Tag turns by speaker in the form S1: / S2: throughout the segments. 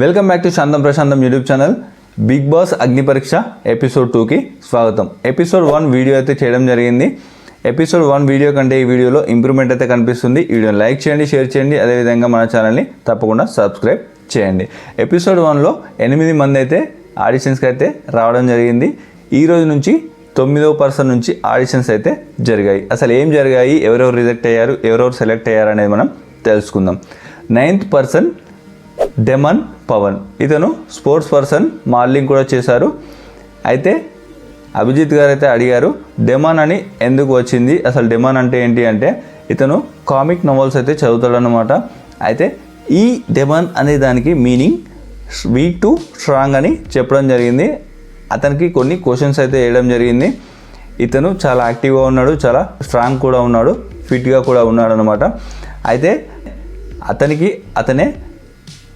S1: Welcome back to శాంతం ప్రశాంతం YouTube channel. Big boss అగ్ని పరీక్ష ఎపిసోడ్ 2కి స్వాగతం. ఎపిసోడ్ 1 వీడియో అయితే చేయడం జరిగింది. ఎపిసోడ్ 1 వీడియో కంటే ఈ వీడియోలో ఇంప్రూవ్మెంట్ అయితే కనిపిస్తుంది. ఈ వీడియోని లైక్ చేయండి, షేర్ చేయండి, అదేవిధంగా మన ఛానల్ని తప్పకుండా సబ్స్క్రైబ్ చేయండి. ఎపిసోడ్ 1లో 8 మంది అయితే ఆడిషన్స్కి అయితే రావడం జరిగింది. ఈ రోజు నుంచి 9వ పర్సన్ నుంచి ఆడిషన్స్ అయితే జరిగాయి. అసలు ఏం జరిగాయి, ఎవరెవరు రిజెక్ట్ అయ్యారు, ఎవరెవరు సెలెక్ట్ అయ్యారు అనేది మనం తెలుసుకుందాం. 9th person demon Pawan. ఇతను స్పోర్ట్స్ పర్సన్, మోడలింగ్ కూడా చేశారు. అయితే అభిజిత్ గారు అయితే అడిగారు డెమన్ అని ఎందుకు వచ్చింది, అసలు డెమన్ అంటే ఏంటి అంటే ఇతను కామిక్ నవల్స్ అయితే చదువుతాడు అన్నమాట. అయితే ఈ డెమన్ అనే దానికి మీనింగ్ వీక్ టు స్ట్రాంగ్ అని చెప్పడం జరిగింది. అతనికి కొన్ని క్వశ్చన్స్ అయితే వేయడం జరిగింది. ఇతను చాలా యాక్టివ్గా ఉన్నాడు, చాలా స్ట్రాంగ్ కూడా ఉన్నాడు, ఫిట్గా కూడా ఉన్నాడు అనమాట. అయితే అతనే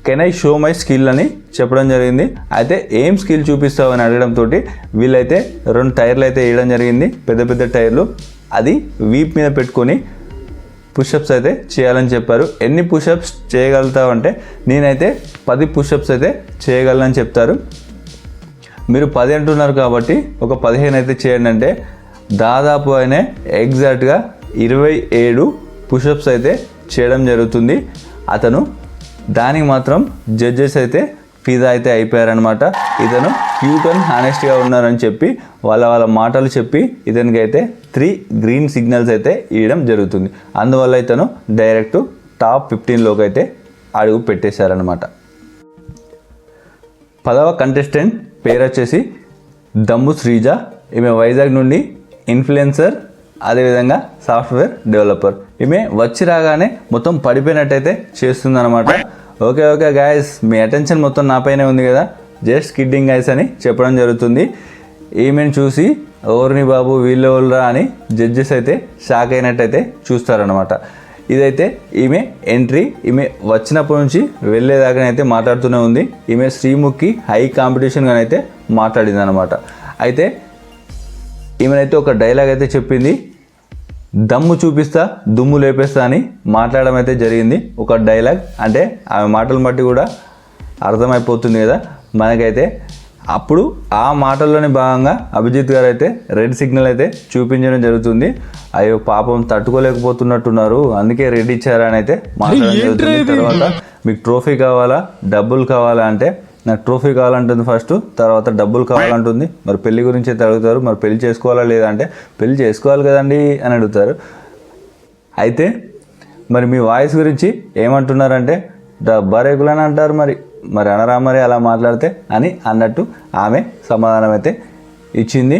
S1: can I show my skill అని చెప్పడం జరిగింది. అయితే ఏం స్కిల్ చూపిస్తావు అని అడగడంతో వీళ్ళైతే 2 టైర్లు అయితే వేయడం జరిగింది, పెద్ద పెద్ద టైర్లు. అది వీప్ మీద పెట్టుకొని పుషప్స్ అయితే చేయాలని చెప్పారు. ఎన్ని పుషప్స్ చేయగలుగుతావు అంటే నేనైతే 10 పుషప్స్ అయితే చేయగలనని చెప్తారు. మీరు 10 అంటున్నారు కాబట్టి ఒక 15 అయితే చేయండి అంటే దాదాపు ఆయన ఎగ్జాక్ట్గా 27 పుషప్స్ అయితే చేయడం జరుగుతుంది. అతను దానికి మాత్రం జడ్జెస్ అయితే ఫిదా అయితే అయిపోయారనమాట. ఇతను క్యూట్ అండ్ హానెస్ట్గా ఉన్నారని చెప్పి వాళ్ళ మాటలు చెప్పి ఇతనికి అయితే 3 గ్రీన్ సిగ్నల్స్ అయితే ఇవ్వడం జరుగుతుంది. అందువల్ల ఇతను డైరెక్ట్ టాప్ 15లోకి అయితే అడుగు పెట్టేశారనమాట. 10వ కంటెస్టెంట్ పేరు వచ్చేసి దమ్ము శ్రీజ. ఈమె వైజాగ్ నుండి ఇన్ఫ్లుయెన్సర్, అదేవిధంగా సాఫ్ట్వేర్ డెవలపర్. ఈమె వచ్చి రాగానే మొత్తం పడిపోయినట్టయితే చేస్తుందన్నమాట. ఓకే గాయస్, మీ అటెన్షన్ మొత్తం నాపైనే ఉంది కదా, జస్ట్ కిడ్డింగ్ గైస్ అని చెప్పడం జరుగుతుంది. ఈమెను చూసి ఓర్ని బాబు వీళ్ళెవరురా అని జడ్జెస్ అయితే షాక్ అయినట్టయితే చూస్తారనమాట. ఇదైతే ఈమె ఎంట్రీ. ఈమె వచ్చినప్పటి నుంచి వెళ్ళేదాకానైతే మాట్లాడుతూనే ఉంది. ఈమె శ్రీముఖి హై కాంపిటీషన్గా అయితే మాట్లాడింది అనమాట. అయితే ఈమెనైతే ఒక డైలాగ్ అయితే చెప్పింది, దమ్ము చూపిస్తా దుమ్ము లేపేస్తా అని మాట్లాడడం అయితే జరిగింది. ఒక డైలాగ్ అంటే ఆమె మాటలు బట్టి కూడా అర్థమైపోతుంది కదా మనకైతే. అప్పుడు ఆ మాటల్లోని భాగంగా అభిజిత్ గారు అయితే రెడ్ సిగ్నల్ అయితే చూపించడం జరుగుతుంది. అయ్యో పాపం తట్టుకోలేకపోతున్నట్టున్నారు, అందుకే రెడ్ ఇచ్చారా అని అయితే మాట్లాడడం జరుగుతుంది. తర్వాత మీకు ట్రోఫీ కావాలా, డబ్బులు కావాలా అంటే నాకు ట్రోఫీ కావాలంటుంది ఫస్ట్, తర్వాత డబ్బులు కావాలంటుంది. మరి పెళ్లి గురించి అయితే అడుగుతారు, మరి పెళ్లి చేసుకోవాలా లేదా అంటే పెళ్లి చేసుకోవాలి కదండి అని అడుగుతారు. అయితే మరి మీ వాయిస్ గురించి ఏమంటున్నారంటే డబ్బారేకులని అంటారు, మరి అనరా మరి అలా మాట్లాడితే అని అన్నట్టు ఆమె సమాధానం అయితే ఇచ్చింది.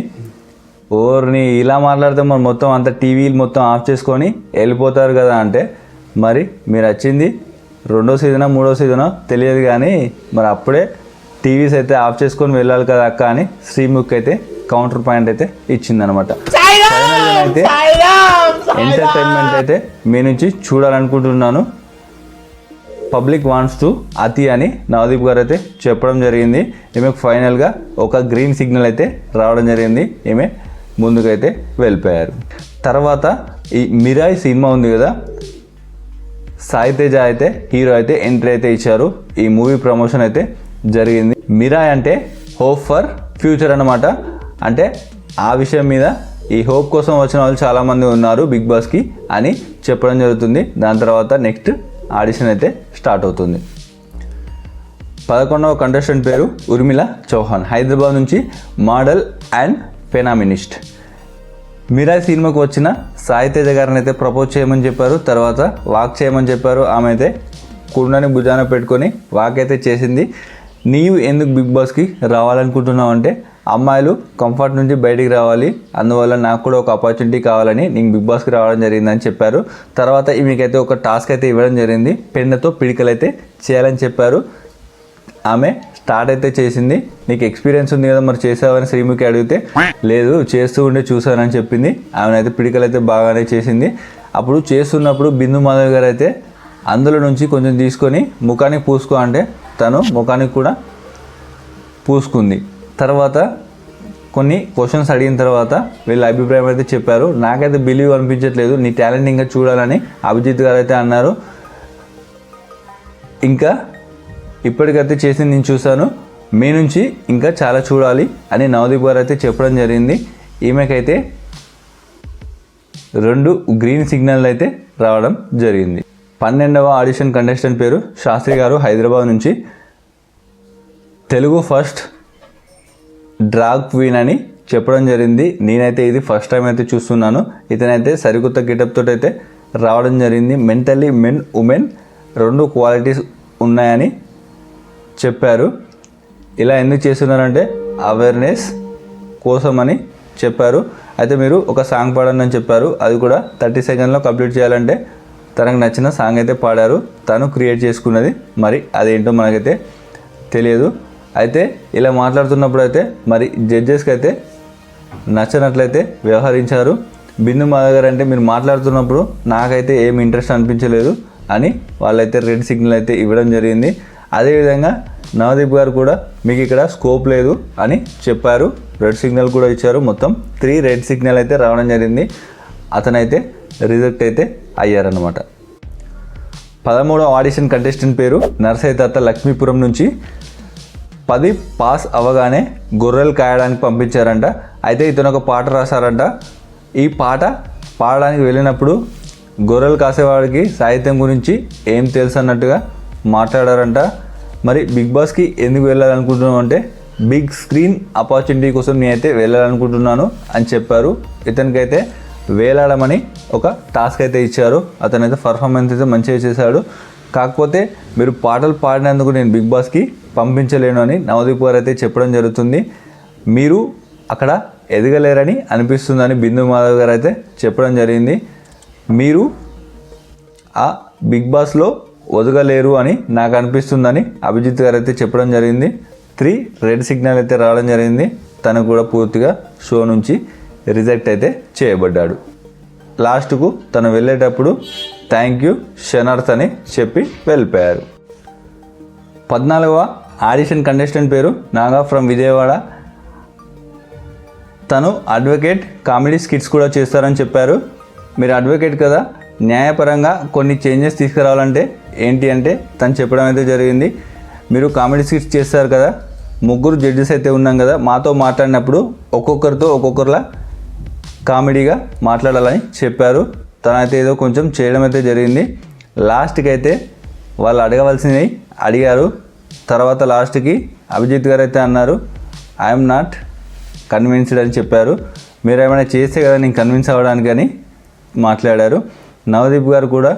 S1: ఓర్ని ఇలా మాట్లాడితే మరి మొత్తం అంత టీవీలు మొత్తం ఆఫ్ చేసుకొని వెళ్ళిపోతారు కదా అంటే మరి మీరు వచ్చింది 2వ సీజనో 3వ సీజనో తెలియదు, కానీ మరి అప్పుడే టీవీస్ అయితే ఆఫ్ చేసుకొని వెళ్ళాలి కదా అక్క అని శ్రీముఖి అయితే కౌంటర్ పాయింట్ అయితే ఇచ్చిందనమాట. ఫైనల్గా అయితే ఎంటర్టైన్మెంట్ అయితే మీ నుంచి చూడాలనుకుంటున్నాను. పబ్లిక్ వాంట్స్ టు అతి అని నవదీప్ గారు అయితే చెప్పడం జరిగింది. ఈమెకు ఫైనల్గా ఒక గ్రీన్ సిగ్నల్ అయితే రావడం జరిగింది. ఈమె ముందుకైతే వెళ్ళిపోయారు. తర్వాత ఈ మిరాయి సినిమా ఉంది కదా, సాయి తేజ అయితే హీరో అయితే ఎంట్రీ అయితే ఇచ్చారు. ఈ మూవీ ప్రమోషన్ అయితే జరిగింది. మిరాయ్ అంటే హోప్ ఫర్ ఫ్యూచర్ అన్నమాట. అంటే ఆ విషయం మీద ఈ హోప్ కోసం వచ్చిన వాళ్ళు చాలామంది ఉన్నారు బిగ్ బాస్కి అని చెప్పడం జరుగుతుంది. దాని తర్వాత నెక్స్ట్ ఆడిషన్ అయితే స్టార్ట్ అవుతుంది. 11వ కంటెస్టెంట్ పేరు ఉర్మిళ చౌహాన్, హైదరాబాద్ నుంచి మోడల్ అండ్ ఫెనామినిస్ట్. మిరాయ్ సినిమాకు వచ్చిన సాయి తేజ గారిని అయితే ప్రపోజ్ చేయమని చెప్పారు, తర్వాత వాక్ చేయమని చెప్పారు. ఆమె అయితే కుండని భుజాన పెట్టుకొని వాక్ అయితే చేసింది. నీవు ఎందుకు బిగ్ బాస్కి రావాలనుకుంటున్నావు అంటే అమ్మాయిలు కంఫర్ట్ నుంచి బయటికి రావాలి, అందువల్ల నాకు కూడా ఒక ఆపర్చునిటీ కావాలని నేను బిగ్ బాస్కి రావడం జరిగిందని చెప్పారు. తర్వాత ఈమెకైతే ఒక టాస్క్ అయితే ఇవ్వడం జరిగింది, పెన్నుతో పిడికలు అయితే చేయాలని చెప్పారు. ఆమె స్టార్ట్ అయితే చేసింది. నీకు ఎక్స్పీరియన్స్ ఉంది కదా మరి చేసావని శ్రీముఖి అడిగితే లేదు చేస్తూ ఉండే చూసానని చెప్పింది. ఆమెనైతే పిడికలు అయితే బాగానే చేసింది. అప్పుడు చేస్తున్నప్పుడు బిందు మాధవ్ గారు అయితే అందులో నుంచి కొంచెం తీసుకొని ముఖానికి పూసుకో అంటే తను ముఖానికి కూడా పూసుకుంది. తర్వాత కొన్ని క్వశ్చన్స్ అడిగిన తర్వాత వీళ్ళ అభిప్రాయం అయితే చెప్పారు. నాకైతే బిలీవ్ అనిపించట్లేదు, నీ టాలెంట్ ఇంకా చూడాలని అభిజిత్ గారు అయితే అన్నారు. ఇంకా ఇప్పటికైతే చేసింది నేను చూశాను, మీ నుంచి ఇంకా చాలా చూడాలి అని నవదీప్ గారు అయితే చెప్పడం జరిగింది. ఈమెకైతే 2 గ్రీన్ సిగ్నల్ అయితే రావడం జరిగింది. 12వ ఆడిషన్ కంటెస్టెంట్ పేరు శాస్త్రి గారు, హైదరాబాద్ నుంచి. తెలుగు ఫస్ట్ డ్రాగ్ క్వీన్ అని చెప్పడం జరిగింది. నేనైతే ఇది ఫస్ట్ టైం అయితే చూస్తున్నాను. ఇతనైతే సరికొత్త గెటప్ తోటి అయితే రావడం జరిగింది. మెంటల్లీ ఉమెన్ 2 క్వాలిటీస్ ఉన్నాయని చెప్పారు. ఇలా ఎందుకు చేస్తున్నారంటే అవేర్నెస్ కోసమని చెప్పారు. అయితే మీరు ఒక సాంగ్ పాడండి అని చెప్పారు. అది కూడా 30 సెకండ్లో కంప్లీట్ చేయాలంటే తనకు నచ్చిన సాంగ్ అయితే పాడారు. తను క్రియేట్ చేసుకున్నది, మరి అదేంటో మనకైతే తెలియదు. అయితే ఇలా మాట్లాడుతున్నప్పుడు అయితే మరి జడ్జెస్కి అయితే నచ్చనట్లయితే వ్యవహరించారు. బిందు మాధవ్ గారు అంటే మీరు మాట్లాడుతున్నప్పుడు నాకైతే ఏం ఇంట్రెస్ట్ అనిపించలేదు అని వాళ్ళైతే రెడ్ సిగ్నల్ అయితే ఇవ్వడం జరిగింది. అదేవిధంగా నవదీప్ గారు కూడా మీకు ఇక్కడ స్కోప్ లేదు అని చెప్పారు, రెడ్ సిగ్నల్ కూడా ఇచ్చారు. మొత్తం 3 రెడ్ సిగ్నల్ అయితే రావడం జరిగింది. అతనైతే రిజెక్ట్ అయితే అయ్యారన్నమాట. 13వ ఆడిషన్ కంటెస్టెంట్ పేరు నర్సయ్య తాత, లక్ష్మీపురం నుంచి. 10 పాస్ అవ్వగానే గొర్రెలు కాయడానికి పంపించారంట. అయితే ఇతను ఒక పాట రాశారంట. ఈ పాట పాడడానికి వెళ్ళినప్పుడు గొర్రెలు కాసేవాడికి సాహిత్యం గురించి ఏం తెలుసు అన్నట్టుగా మాట్లాడారంట. మరి బిగ్ బాస్కి ఎందుకు వెళ్ళాలనుకుంటున్నాం అంటే బిగ్ స్క్రీన్ ఆపర్చునిటీ కోసం నేనైతే వెళ్ళాలనుకుంటున్నాను అని చెప్పారు. ఇతనికైతే వేలాడమని ఒక టాస్క్ అయితే ఇచ్చారు. అతనైతే పర్ఫార్మెన్స్ అయితే మంచిగా చేశాడు. కాకపోతే మీరు పాటలు పాడినందుకు నేను బిగ్ బాస్కి పంపించలేను అని నవదీప్ గారు అయితే చెప్పడం జరుగుతుంది. మీరు అక్కడ ఎదగలేరని అనిపిస్తుందని బిందు మాధవ్ గారు అయితే చెప్పడం జరిగింది. మీరు ఆ బిగ్ బాస్లో ఒదగలేరు అని నాకు అనిపిస్తుందని అభిజిత్ గారు అయితే చెప్పడం జరిగింది. 3 రెడ్ సిగ్నల్ అయితే రావడం జరిగింది. తను కూడా పూర్తిగా షో నుంచి రిజెక్ట్ అయితే చేయబడ్డాడు. లాస్ట్కు తను వెళ్ళేటప్పుడు థ్యాంక్ యూ షనర్త్ అని చెప్పి వెళ్ళిపోయారు. 14వ ఆడిషన్ కంటెస్టెంట్ పేరు నాగా ఫ్రమ్ విజయవాడ. తను అడ్వకేట్, కామెడీ స్కిట్స్ కూడా చేస్తారని చెప్పారు. మీరు అడ్వకేట్ కదా, న్యాయపరంగా కొన్ని చేంజెస్ తీసుకురావాలంటే ఏంటి అంటే తను చెప్పడం అయితే జరిగింది. మీరు కామెడీ స్కిట్స్ చేస్తారు కదా, 3 జడ్జెస్ అయితే ఉన్నాం కదా, మాతో మాట్లాడినప్పుడు ఒక్కొక్కరితో ఒక్కొక్కరిలా కామెడీగా మాట్లాడాలని చెప్పారు. తనైతే ఏదో కొంచెం చేయడం అయితే జరిగింది. లాస్ట్కి అయితే వాళ్ళు అడగవలసినవి అడిగారు. తర్వాత లాస్ట్కి అభిజిత్ గారు అయితే అన్నారు ఐఎమ్ నాట్ కన్విన్స్డ్ అని చెప్పారు. మీరు ఏమైనా చేస్తే కదా నేను కన్విన్స్ అవ్వడానికి అని మాట్లాడారు. నవదీప్ గారు కూడా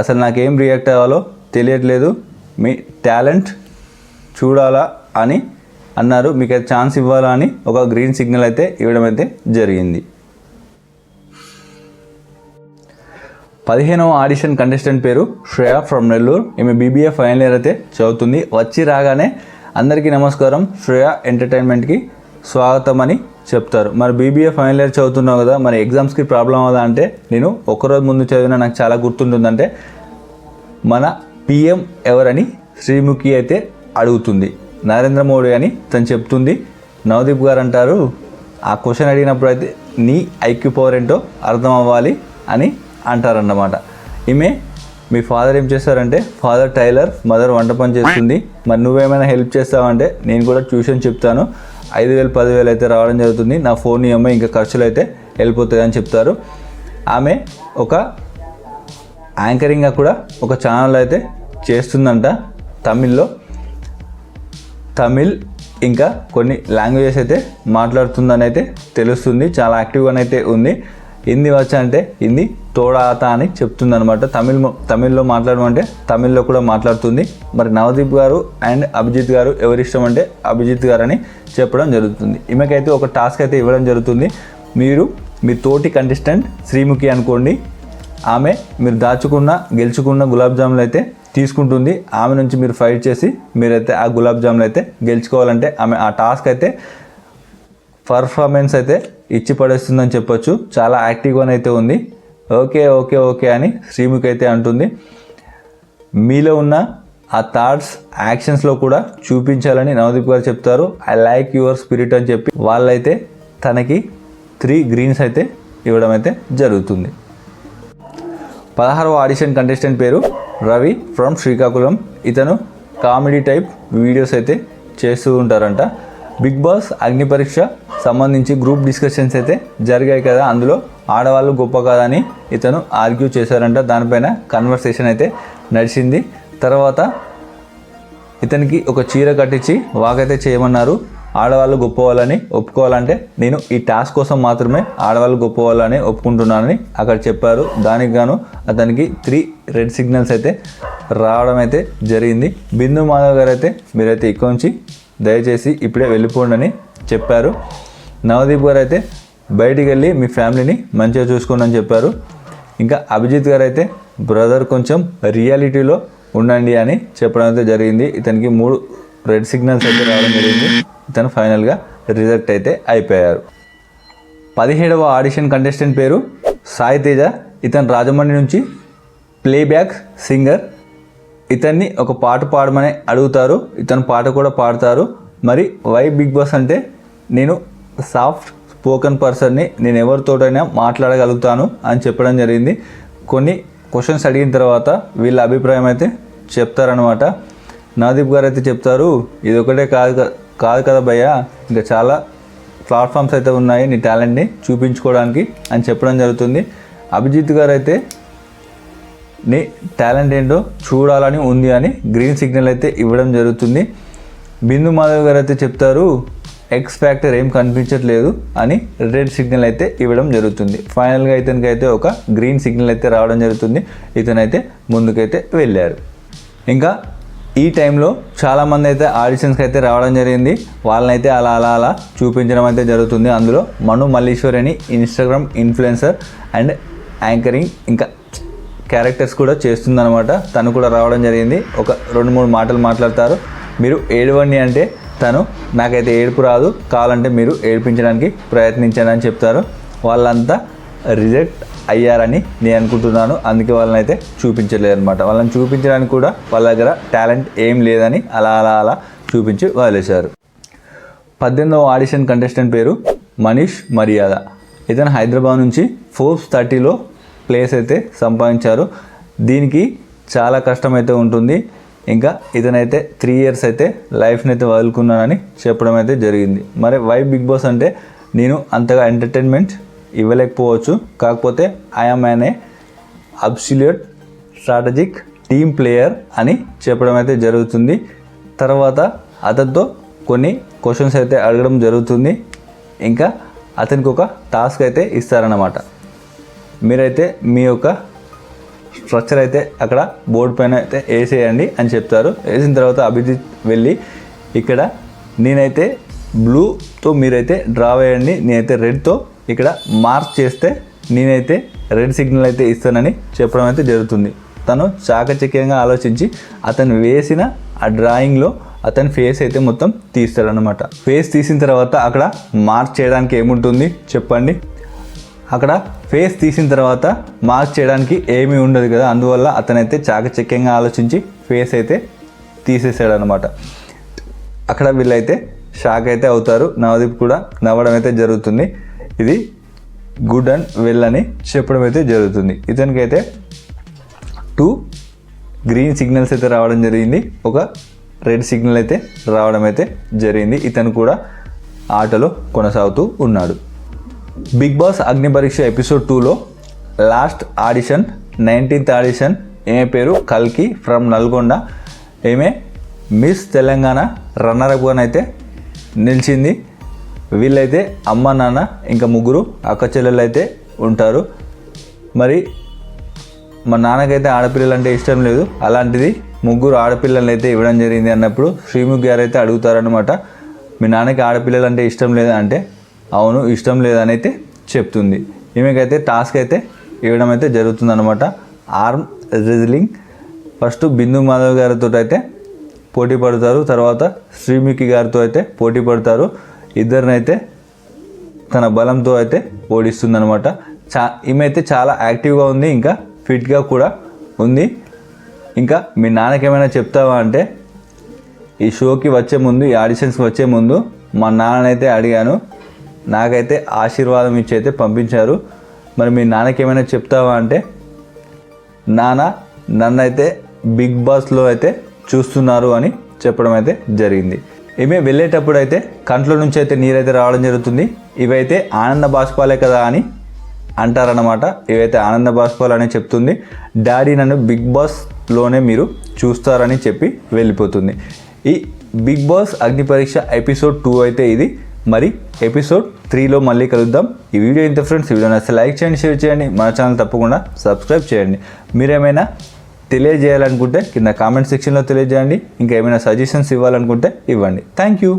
S1: అసలు నాకేం రియాక్ట్ అవ్వాలో తెలియట్లేదు, మీ టాలెంట్ చూడాలా అని అన్నారు. మీకు అయితే ఛాన్స్ ఇవ్వాలా అని ఒక గ్రీన్ సిగ్నల్ అయితే ఇవ్వడం అయితే జరిగింది. 15వ ఆడిషన్ కంటెస్టెంట్ పేరు శ్రేయ ఫ్రమ్ నెల్లూరు. ఈమె BBA ఫైనల్ ఇయర్ అయితే చదువుతుంది. వచ్చి రాగానే అందరికీ నమస్కారం, శ్రేయ ఎంటర్టైన్మెంట్కి స్వాగతం అని చెప్తారు. మరి BBA ఫైనల్ ఇయర్ చదువుతున్నావు కదా, మరి ఎగ్జామ్స్కి ప్రాబ్లం అవుదా అంటే నేను ఒకరోజు ముందు చదివినా నాకు చాలా గుర్తుంటుందంటే మన PM ఎవరని శ్రీముఖి అయితే అడుగుతుంది. నరేంద్ర మోడీ అని తను చెప్తుంది. నవదీప్ గారు అంటారు ఆ క్వశ్చన్ అడిగినప్పుడు అయితే నీ ఐక్యూ పవర్ ఏంటో అర్థం అవ్వాలి అని అంటారన్నమాట. ఈమె మీ ఫాదర్ ఏం చేస్తారంటే ఫాదర్ టైలర్, మదర్ వంట పని చేస్తుంది, మరి నువ్వేమైనా హెల్ప్ చేస్తావంటే నేను కూడా ట్యూషన్ చెప్తాను, 5,000 10,000 అయితే రావడం జరుగుతుంది, నా ఫోన్ EMI ఇంకా ఖర్చులు అయితే వెళ్ళిపోతుంది అని చెప్తారు. ఆమె ఒక యాంకరింగ్గా కూడా ఒక ఛానల్ అయితే చేస్తుందంట తమిళ్లో. తమిళ్ ఇంకా కొన్ని లాంగ్వేజెస్ అయితే మాట్లాడుతుందని అయితే తెలుస్తుంది. చాలా యాక్టివ్గానైతే ఉంది. హిందీ వచ్చా అంటే హిందీ తోడాత అని చెప్తుంది అనమాట. తమిళ్లో మాట్లాడమంటే తమిళ్లో కూడా మాట్లాడుతుంది. మరి నవదీప్ గారు అండ్ అభిజిత్ గారు ఎవరిష్టం అంటే అభిజిత్ గారు అని చెప్పడం జరుగుతుంది. ఈమెకైతే ఒక టాస్క్ అయితే ఇవ్వడం జరుగుతుంది. మీరు మీ తోటి కంటెస్టెంట్ శ్రీముఖి అనుకోండి, ఆమె మీరు దాచుకున్న గెలుచుకున్న గులాబ్ జాములు అయితే తీసుకుంటుంది. ఆమె నుంచి మీరు ఫైట్ చేసి మీరైతే ఆ గులాబ్ జాములు అయితే గెలుచుకోవాలంటే ఆమె ఆ టాస్క్ అయితే పర్ఫార్మెన్స్ అయితే ఇచ్చి పడేస్తుందని చెప్పొచ్చు. చాలా యాక్టివ్గానైతే ఉంది. ఓకే ఓకే ఓకే అని శ్రీముఖి అయితే అంటుంది. మీలో ఉన్న ఆ థాట్స్ యాక్షన్స్లో కూడా చూపించాలని నవదీప్ గారు చెప్తారు. ఐ లైక్ యువర్ స్పిరిట్ అని చెప్పి వాళ్ళైతే తనకి 3 గ్రీన్స్ అయితే ఇవ్వడం అయితే జరుగుతుంది. 16వ ఆడిషన్ కంటెస్టెంట్ పేరు రవి ఫ్రమ్ శ్రీకాకుళం. ఇతను కామెడీ టైప్ వీడియోస్ అయితే చేస్తూ ఉంటారంట. బిగ్ బాస్ అగ్ని పరీక్ష సంబంధించి గ్రూప్ డిస్కషన్స్ అయితే జరిగాయి కదా, అందులో ఆడవాళ్ళు గొప్ప కాదని ఇతను ఆర్గ్యూ చేశారంట. దానిపైన కన్వర్సేషన్ అయితే నడిచింది. తర్వాత ఇతనికి ఒక చీర కట్టించి వాకైతే చేయమన్నారు. ఆడవాళ్ళు గొప్పవాళ్ళని ఒప్పుకోవాలంటే నేను ఈ టాస్క్ కోసం మాత్రమే ఆడవాళ్ళు గొప్పవాళ్ళని ఒప్పుకుంటున్నానని అక్కడ చెప్పారు. దానికి గాను అతనికి 3 రెడ్ సిగ్నల్స్ అయితే రావడం అయితే జరిగింది. బిందు మాధవ్ గారు అయితే మీరైతే ఇక్కడ నుంచి దయచేసి ఇప్పుడే వెళ్ళిపోండి అని చెప్పారు. నవదీప్ గారు అయితే బయటికి వెళ్ళి మీ ఫ్యామిలీని మంచిగా చూసుకోండి అని చెప్పారు. ఇంకా అభిజిత్ గారు అయితే బ్రదర్ కొంచెం రియాలిటీలో ఉండండి అని చెప్పడం అయితే జరిగింది. ఇతనికి 3 రెడ్ సిగ్నల్స్ అయితే రావడం జరిగింది. ఇతను ఫైనల్గా రిజెక్ట్ అయితే అయిపోయారు. 17వ ఆడిషన్ కంటెస్టెంట్ పేరు సాయి తేజ. ఇతను రాజమండ్రి నుంచి ప్లేబ్యాక్ సింగర్. ఇతన్ని ఒక పాట పాడమని అడుగుతారు, ఇతను పాట కూడా పాడతారు. మరి వై బిగ్ బాస్ అంటే నేను సాఫ్ట్ స్పోకెన్ పర్సన్ని, నేను ఎవరితోటైనా మాట్లాడగలుగుతాను అని చెప్పడం జరిగింది. కొన్ని క్వశ్చన్స్ అడిగిన తర్వాత వీళ్ళ అభిప్రాయం అయితే చెప్తారనమాట. నవదీప్ గారు అయితే చెప్తారు, ఇది ఒకటే కాదు కదా భయ్య, ఇంకా చాలా ప్లాట్ఫామ్స్ అయితే ఉన్నాయి నీ టాలెంట్ని చూపించుకోవడానికి అని చెప్పడం జరుగుతుంది. అభిజిత్ గారు అయితే నీ టాలెంట్ ఏంటో చూడాలని ఉంది అని గ్రీన్ సిగ్నల్ అయితే ఇవ్వడం జరుగుతుంది. బిందు మాధవ్ గారు అయితే చెప్తారు ఎక్స్ ఫ్యాక్టర్ ఏం కనిపించట్లేదు అని రెడ్ సిగ్నల్ అయితే ఇవ్వడం జరుగుతుంది. ఫైనల్గా ఇతనికి అయితే ఒక గ్రీన్ సిగ్నల్ అయితే రావడం జరుగుతుంది. ఇతనైతే ముందుకైతే వెళ్ళారు. ఇంకా ఈ టైంలో చాలామంది అయితే ఆడిషన్స్కి అయితే రావడం జరిగింది. వాళ్ళనైతే అలా అలా అలా చూపించడం అయితే జరుగుతుంది. అందులో మను మల్లీశ్వరి అని ఇన్స్టాగ్రామ్ ఇన్ఫ్లుయెన్సర్ అండ్ యాంకరింగ్ ఇంకా క్యారెక్టర్స్ కూడా చేస్తుందన్నమాట. తను కూడా రావడం జరిగింది. ఒక 2-3 మాటలు మాట్లాడతారు. మీరు ఏడవండి అంటే తను నాకైతే ఏడుపు రాదు, కావాలంటే మీరు ఏడిపించడానికి ప్రయత్నించండి అని చెప్తారు. వాళ్ళంతా రిజెక్ట్ అయ్యారని నేను అనుకుంటున్నాను. అందుకే వాళ్ళని అయితే చూపించలేదు అనమాట. వాళ్ళని చూపించడానికి కూడా వాళ్ళ దగ్గర టాలెంట్ ఏం లేదని అలా అలా అలా చూపించి వదిలేశారు. 18వ ఆడిషన్ కంటెస్టెంట్ పేరు మనీష్ మర్యాద. ఇతను హైదరాబాద్ నుంచి ఫోర్బ్స్ 30లో ప్లేస్ అయితే సంపాదించారు. దీనికి చాలా కష్టమైతే ఉంటుంది. ఇంకా ఇతనైతే 3 years అయితే లైఫ్ని అయితే వదులుకున్నానని చెప్పడం అయితే జరిగింది. మరి వై బిగ్ బాస్ అంటే నేను అంతగా ఎంటర్టైన్మెంట్ ఇవ్వలేకపోవచ్చు, కాకపోతే I'm a absolute strategic team player అని చెప్పడం అయితే జరుగుతుంది. తర్వాత అతనితో కొన్ని క్వశ్చన్స్ అయితే అడగడం జరుగుతుంది. ఇంకా అతనికి ఒక టాస్క్ అయితే ఇస్తారన్నమాట. మీరైతే మీ యొక్క స్ట్రక్చర్ అయితే అక్కడ బోర్డు పైన అయితే వేసేయండి అని చెప్తారు. వేసిన తర్వాత అభిజిత్ వెళ్ళి ఇక్కడ నేనైతే బ్లూతో మీరైతే డ్రా వేయండి, నేనైతే రెడ్తో ఇక్కడ మార్క్ చేస్తే నేనైతే రెడ్ సిగ్నల్ అయితే ఇస్తానని చెప్పడం అయితే జరుగుతుంది. తను చాకచక్యంగా ఆలోచించి అతను వేసిన ఆ డ్రాయింగ్లో అతని ఫేస్ అయితే మొత్తం తీస్తాడనమాట. ఫేస్ తీసిన తర్వాత అక్కడ మార్క్ చేయడానికి ఏముంటుంది చెప్పండి? అక్కడ ఫేస్ తీసిన తర్వాత మార్క్ చేయడానికి ఏమీ ఉండదు కదా. అందువల్ల అతనైతే చాకచక్యంగా ఆలోచించి ఫేస్ అయితే తీసేసాడనమాట. అక్కడ వీళ్ళైతే షాక్ అయితే అవుతారు. నవదీప్ కూడా నవ్వడం అయితే జరుగుతుంది. ఇది గుడ్ అండ్ వెల్ అని చెప్పడం అయితే జరుగుతుంది. ఇతనికైతే 2 గ్రీన్ సిగ్నల్స్ అయితే రావడం జరిగింది, ఒక రెడ్ సిగ్నల్ అయితే రావడం అయితే జరిగింది. ఇతను కూడా ఆటలో కొనసాగుతూ ఉన్నాడు. బిగ్ బాస్ అగ్ని పరీక్ష ఎపిసోడ్ 2లో లాస్ట్ ఆడిషన్ 19th ఆడిషన్. ఈమె పేరు కల్కి ఫ్రమ్ నల్గొండ. ఈమె మిస్ తెలంగాణ రన్నర్అప్గా అయితే నిలిచింది. వీళ్ళైతే అమ్మ నాన్న ఇంకా 3 అక్క చెల్లెళ్ళు అయితే ఉంటారు. మరి మా నాన్నకైతే ఆడపిల్లలు అంటే ఇష్టం లేదు, అలాంటిది 3 ఆడపిల్లలు అయితే ఇవ్వడం జరిగింది అన్నప్పుడు శ్రీముఖ్ గారు అయితే అడుగుతారనమాట, మీ నాన్నకి ఆడపిల్లలు అంటే ఇష్టం లేదా అంటే అవును ఇష్టం లేదని అయితే చెప్తుంది. ఈమెకైతే టాస్క్ అయితే ఇవ్వడం అయితే జరుగుతుందన్నమాట. Arm wrestling. ఫస్ట్ బిందు మాధవ్ గారితో అయితే పోటీ పడతారు, తర్వాత శ్రీముఖి గారితో అయితే పోటీ పడతారు. ఇద్దరినైతే తన బలంతో అయితే ఓడిస్తుందన్నమాట. ఈమె అయితే చాలా యాక్టివ్గా ఉంది, ఇంకా ఫిట్గా కూడా ఉంది. ఇంకా మీ నాన్నకి ఏమైనా చెప్తావా అంటే ఈ షోకి వచ్చే ముందు, ఈ ఆడిషన్స్కి వచ్చే ముందు మా నాన్ననైతే అడిగాను, నాకైతే ఆశీర్వాదం ఇచ్చి అయితే పంపించారు. మరి మీ నాన్నకి ఏమైనా చెప్తావా అంటే నాన్న నన్నైతే బిగ్ బాస్లో అయితే చూస్తున్నారు అని చెప్పడం అయితే జరిగింది. ఈమె వెళ్ళేటప్పుడు అయితే కంట్లో నుంచి అయితే నీరైతే రావడం జరుగుతుంది. ఇవైతే ఆనంద బాష్పాలే కదా అని అంటారన్నమాట. ఇవైతే ఆనంద బాష్పాలు అని చెప్తుంది. డాడీ నన్ను బిగ్ బాస్లోనే మీరు చూస్తారని చెప్పి వెళ్ళిపోతుంది. ఈ బిగ్ బాస్ అగ్ని పరీక్ష ఎపిసోడ్ 2 అయితే ఇది. మరి ఎపిసోడ్ 3లో మళ్ళీ కలుద్దాం. ఈ వీడియో ఇంత ఫ్రెండ్స్, ఈ వీడియో నచ్చితే లైక్ చేయండి, షేర్ చేయండి, మన ఛానల్ తప్పకుండా సబ్స్క్రైబ్ చేయండి. మీరేమైనా తెలియజేయాలనుకుంటే కింద కామెంట్ సెక్షన్లో తెలియజేయండి. ఇంకా ఏమైనా సజెషన్స్ ఇవ్వాలనుకుంటే ఇవ్వండి. Thank you.